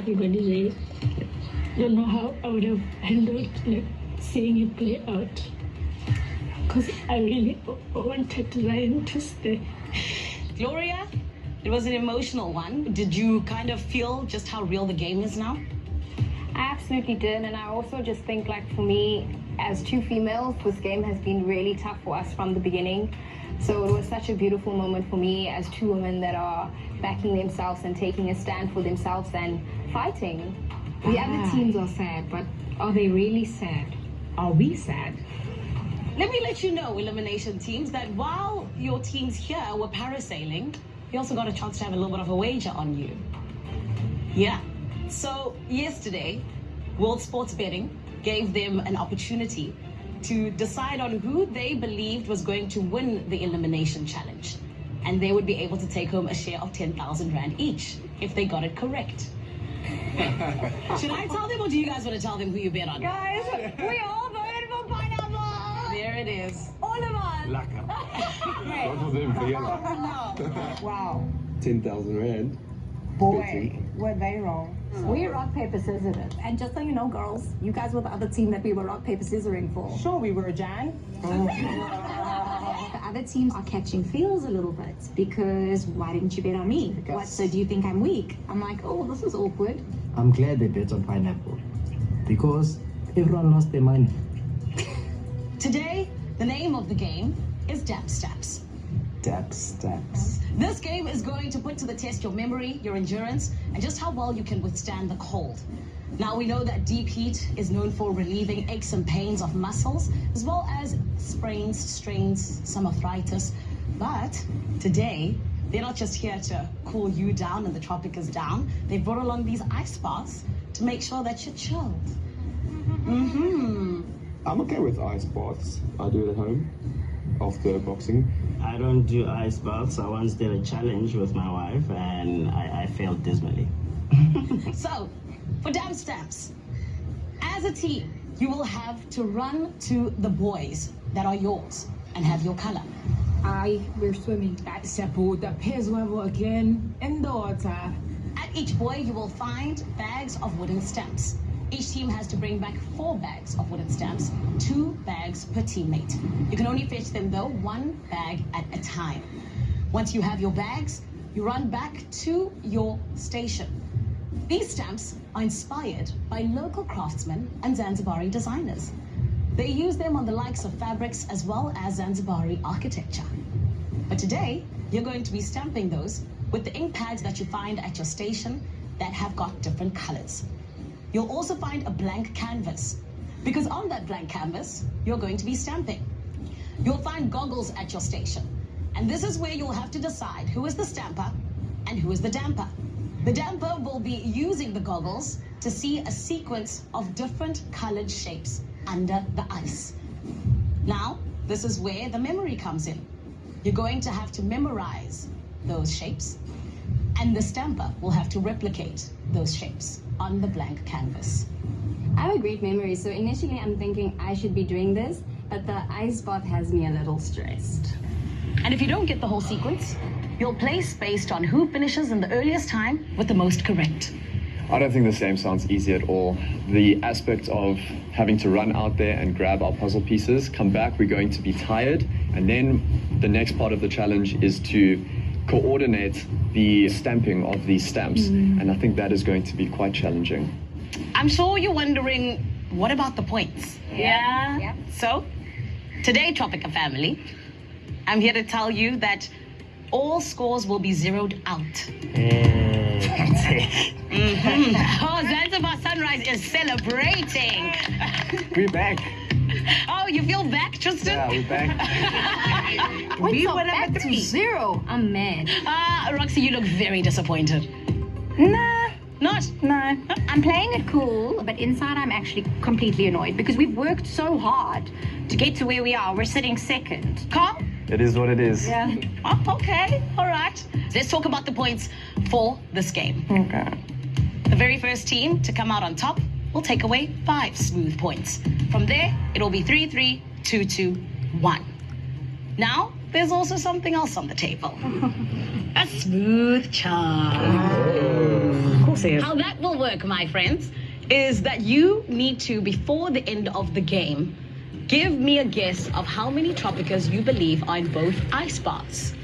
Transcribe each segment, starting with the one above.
Everybody there. Don't know how I would have handled seeing it play out. Because I really wanted Ryan to stay. Gloria, it was an emotional one. Did you kind of feel just how real the game is now? I absolutely did, and I also just think, like, for me, as two females, this game has been really tough for us from the beginning. So it was such a beautiful moment for me as two women that are backing themselves and taking a stand for themselves and fighting. The other teams are sad, but are they really sad? Are we sad? Let me let you know, elimination teams, that while your teams here were parasailing, you also got a chance to have a little bit of a wager on you. Yeah. So yesterday, World Sports Betting gave them an opportunity to decide on who they believed was going to win the elimination challenge. And they would be able to take home a share of 10,000 Rand each if they got it correct. Should I tell them, or do you guys want to tell them who you bet on? Guys, we all voted for pineapple! There it is. All of us! Lekker. Both of them together. Wow. 10,000 Rand. Boy, were they wrong. We rock, paper, scissors it. And just so you know, girls, you guys were the other team that we were rock, paper, scissoring for. Sure we were, Jan. The other teams are catching feels a little bit because why didn't you bet on me? What, so do you think I'm weak? I'm like, oh, this is awkward. I'm glad they bet on pineapple because everyone lost their money. Today, the name of the game is Dap Staps. Dap Staps. This game is going to put to the test your memory, your endurance, and just how well you can withstand the cold. Now, we know that deep heat is known for relieving aches and pains of muscles, as well as sprains, strains, some arthritis. But today, they're not just here to cool you down and the Tropikas down. They brought along these ice baths to make sure that you're chilled. I'm okay with ice baths. I do it at home after boxing. I don't do ice baths. I once did a challenge with my wife and I failed dismally. So, for Dam Stamps, as a team, you will have to run to the boys that are yours and have your color. We're swimming. That Seppo, the piss level again in the water. At each boy, you will find bags of wooden stamps. Each team has to bring back 4 bags of wooden stamps, 2 bags per teammate. You can only fetch them, though, 1 bag at a time. Once you have your bags, you run back to your station. These stamps are inspired by local craftsmen and Zanzibari designers. They use them on the likes of fabrics as well as Zanzibari architecture. But today, you're going to be stamping those with the ink pads that you find at your station that have got different colors. You'll also find a blank canvas, because on that blank canvas, you're going to be stamping. You'll find goggles at your station, and this is where you'll have to decide who is the stamper and who is the damper. The damper will be using the goggles to see a sequence of different colored shapes under the ice. Now, this is where the memory comes in. You're going to have to memorize those shapes, and the stamper will have to replicate those shapes on the blank canvas. I have a great memory, so initially I'm thinking I should be doing this, but the ice bath has me a little stressed. And if you don't get the whole sequence, you'll place based on who finishes in the earliest time with the most correct. I don't think the same sounds easy at all. The aspect of having to run out there and grab our puzzle pieces, come back, we're going to be tired, and then the next part of the challenge is to coordinate the stamping of these stamps, and I think that is going to be quite challenging. I'm sure you're wondering, what about the points? Yeah. So, today, Tropika family, I'm here to tell you that all scores will be zeroed out. Oh, Zanzibar Sunrise is celebrating. We're back. Oh, you feel back, Tristan? Yeah, we're back. We went back to 0. I'm mad. Roxy, you look very disappointed. Nah. Not? No. I'm playing it cool, but inside I'm actually completely annoyed because we've worked so hard to get to where we are. We're sitting second. Carl? It is what it is. Yeah. Oh, okay, all right. Let's talk about the points for this game. Okay. The very first team to come out on top will take away 5 smooth points. From there, it'll be 3-3, 2-2, 1. Now, there's also something else on the table. A smooth charm. course he is. How that will work, my friends, is that you need to, before the end of the game, give me a guess of how many Tropikas you believe are in both ice baths.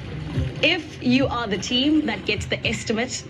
If you are the team that gets the estimate